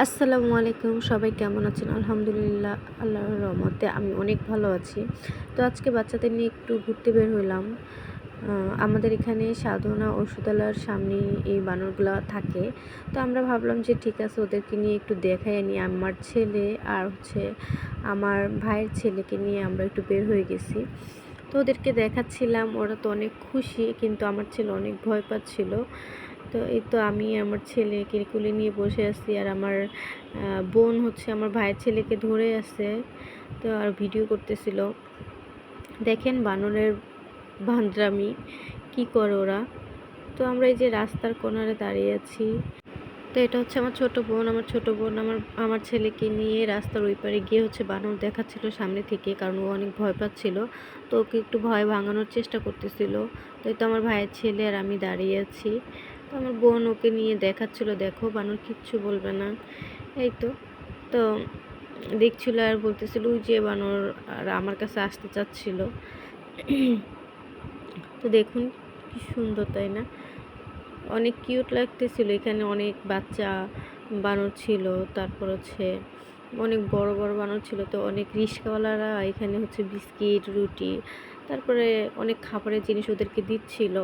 আসসালামু আলাইকুম, সবাই কেমন আছেন? আলহামদুলিল্লাহ, আল্লাহর রহমতে আমি অনেক ভালো আছি। তো আজকে বাচ্চাদের নিয়ে একটু ঘুরতে বের হইলাম। আমাদের এখানে সাধনা ওষুধালয়ের সামনেই এই বানরগুলা থাকে। তো আমরা ভাবলাম যে ঠিক আছে, ওদেরকে নিয়ে একটু দেখাই আনি। আমার ছেলে আর আমার ভাইয়ের ছেলেকে নিয়ে আমরা একটু বের হয়ে গেছি। তো ওদেরকে দেখাচ্ছিলাম, ওরা তো অনেক খুশি, কিন্তু আমার ছেলে অনেক ভয় পাচ্ছিল। তো এই তো আমি আমার ছেলেকে কোলে নিয়ে বসে আছি, আর আমার বোন আমার ভাইয়ের ছেলেকে ধরে আছে, তো আর ভিডিও করতেছিল। দেখেন বানরের বান্দরামি কি করে ওরা। তো আমরা এই যে রাস্তার কোনারে দাঁড়িয়ে আছি। তো এটা আমার ছোট বোন। আমার ছোট বোন আমার ছেলেকে নিয়ে রাস্তার ওই পারে গিয়ে বানর দেখাচ্ছিল সামনে থেকে, কারণ ও অনেক ভয় পাচ্ছিল। তো ওকে একটু ভয় ভাঙানোর চেষ্টা করতেছিল। তো এই তো আমার ভাইয়ের ছেলে আর আমি দাঁড়িয়ে আছি। তো আমার বোন ওকে নিয়ে দেখাচ্ছিল, দেখো বানর কিচ্ছু বলবে না। এই তো তো দেখছিল আর বলতেছিল ওই যে বানর, আর আমার কাছে আসতে চাচ্ছিল। তো দেখুন কি সুন্দর, তাই না? অনেক কিউট লাগতেছিল। এখানে অনেক বাচ্চা বানর ছিল, তারপর অনেক বড় বড় বানর ছিল। তো অনেক রিক্সাওয়ালারা এখানে বিস্কিট, রুটি, তারপরে অনেক খাবারের জিনিস ওদেরকে দিচ্ছিল।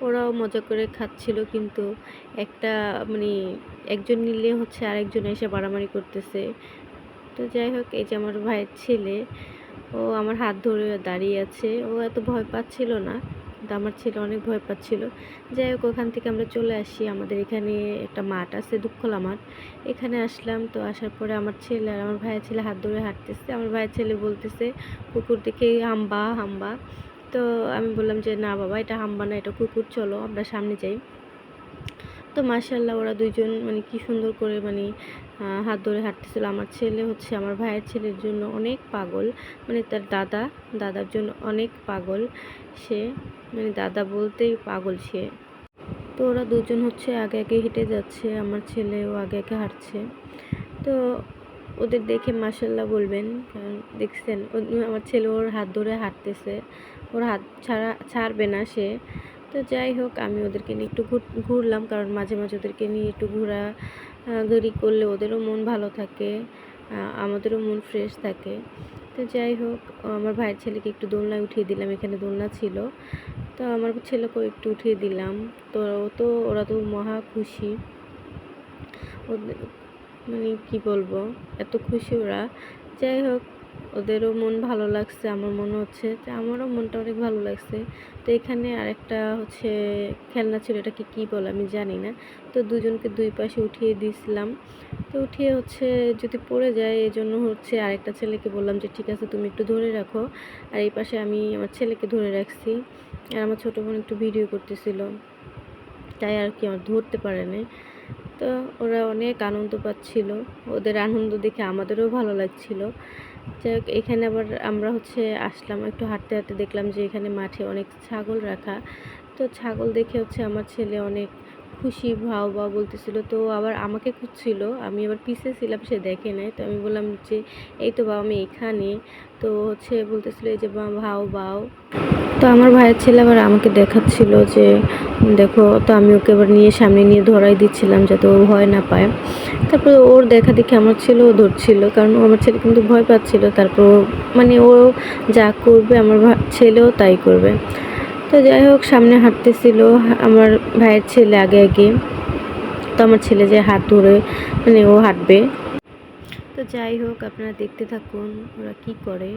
ওরাও মজা করে খাচ্ছিল, কিন্তু একটা মানে একজন নিলে আরেকজন এসে মারামারি করতেছে। তো যাই হোক, এই যে আমার ভাইয়ের ছেলে, ও আমার হাত ধরে দাঁড়িয়ে আছে। ও এত ভয় পাচ্ছিল না, কিন্তু আমার ছেলে অনেক ভয় পাচ্ছিল। যাই হোক, ওখান থেকে আমরা চলে আসি। আমাদের এখানে একটা মাঠ আছে, দুঃখলা মাঠ। এখানে আসলাম। তো আসার পরে আমার ছেলে আর আমার ভাইয়ের ছেলে হাত ধরে হাঁটতেছে। আমার ভাইয়ের ছেলে বলতেছে কুকুর দেখে হাম্বা হাম্বা। তো আমি বললাম যে না বাবা, এটা হাম্বা না, এটা কুকুর, চলো আমরা সামনে যাই। তো মাশাআল্লাহ, ওরা দুইজন কি সুন্দর করে হাত ধরে হাঁটতেছিল। আমার ছেলে আমার ভাইয়ের ছেলের জন্য অনেক পাগল, তার দাদার জন্য অনেক পাগল সে, দাদা বলতেই পাগল সে। তো ওরা দুজন আগে আগে হেঁটে যাচ্ছে, আমার ছেলেও আগে আগে হাঁটছে। তো ওদের দেখে মাশাআল্লাহ বলবেন, কারণ দেখছেন আমার ছেলে ওর হাত ধরে হাঁটতেছে, ওর হাত ছাড়বে না সে। তো যাই হোক, আমি ওদেরকে নিয়ে একটু ঘুরলাম, কারণ মাঝে মাঝে ওদেরকে নিয়ে একটু ঘোরাঘুরি করলে ওদেরও মন ভালো থাকে, আমাদেরও মন ফ্রেশ থাকে। তো যাই হোক, আমার ভাইয়ের ছেলেকে একটু দোলনায় উঠিয়ে দিলাম, এখানে দোলনা ছিল। তো আমার ছেলেকেও একটু উঠিয়ে দিলাম। তো ওরা তো মহা খুশি। ওদের কি বলবো, এত খুশি ওরা। যাই হোক, ওদেরও মন ভালো লাগছে, আমার মনে হচ্ছে যে আমারও মনটা অনেক ভালো লাগছে। তো এখানে আরেকটা খেলনা ছিল, এটাকে কি বলে আমি জানি না। তো দুজনকে দুই পাশে উঠিয়ে দিয়েছিলাম। তো উঠিয়ে যদি পড়ে যায়, এই জন্য আরেকটা ছেলেকে বললাম যে ঠিক আছে, তুমি একটু ধরে রাখো। আর এই পাশে আমি আমার ছেলেকে ধরে রাখছি, আর আমার ছোটো বোন একটু ভিডিও করতেছিল, তাই আর কি আমার ধরতে পারে না। তো ওরা অনেক আনন্দ পাচ্ছিল, ওদের আনন্দ দেখে আমাদেরও ভালো লাগছিল। যাই হোক, এখানে আবার আমরা আসলাম, একটু হাঁটতে হাঁটতে দেখলাম যে এখানে মাঠে অনেক ছাগল রাখা। তো ছাগল দেখে আমার ছেলে অনেক খুশি, ভাও ভাও বলতেছিল। তো আবার আমাকে খুঁজছিল, আমি আবার পিছিয়ে ছিলাম, সে দেখে নাই। তো আমি বললাম যে এই তো বাবা, আমি এখানে। তো বলতেছিল এই যে ভাও ভাও। তো আমার ভাইয়ের ছেলে আবার আমাকে দেখাচ্ছিল যে দেখো। তো আমি ওকে আবার সামনে নিয়ে ধরাই দিচ্ছিলাম, যাতে ও ভয় না পায়। তারপরে ওর দেখা দেখি আমার ছেলেও ধরছিল, কারণ আমার ছেলে কিন্তু ভয় পাচ্ছিল। তারপর ও যা করবে আমার ছেলেও তাই করবে। তো যাই হোক, সামনে হাঁটতেছিল আমার ভাইয়ের ছেলে আগে আগে। তো আমার ছেলে যে হাত ধরে ও হাঁটবে। তো যাই হোক, আপনারা দেখতে থাকুন ওরা কি করে।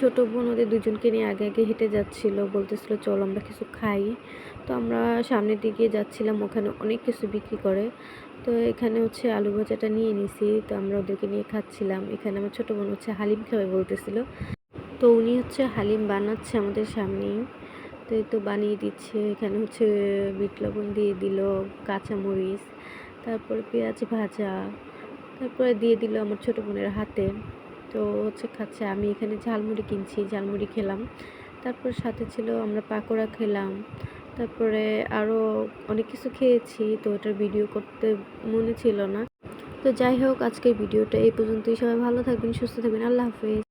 ছোট বোন ওদের দুজনকে নিয়ে আগে আগে হেঁটে যাচ্ছিল, বলতেছিল চল আমরা কিছু খাই। তো আমরা সামনের দিকে যাচ্ছিলাম, ওখানে অনেক কিছু বিক্রি করে। তো তো এখানে হচ্ছে আলু ভাজাটা নিয়ে নিছি, তো আমরা ওদেরকে নিয়ে খাচ্ছিলাম। এখানে আমার ছোটো বোন হচ্ছে হালিম খাবে বলতেছিল, তো উনি হচ্ছে হালিম বানাচ্ছে আমাদের সামনেই। তো এই তো বানিয়ে দিচ্ছে। এখানে হচ্ছে বিট লবণ দিয়ে দিল, কাঁচামরিচ, তারপরে পেঁয়াজ ভাজা, তারপরে দিয়ে দিল আমার ছোটো বোনের হাতে। তো হচ্ছে খাচ্ছে। আমি এখানে ঝালমুড়ি কিনছি, ঝালমুড়ি খেলাম। তারপর সাথে ছিল আমরা পাকোড়া খেলাম। তারপরে আরও অনেক কিছু খেয়েছি, তো ওটার ভিডিও করতে মনে ছিল না। তো যাই হোক, আজকের ভিডিওটা এই পর্যন্তই। সবাই ভালো থাকবেন, সুস্থ থাকবেন। আল্লাহ হাফেজ।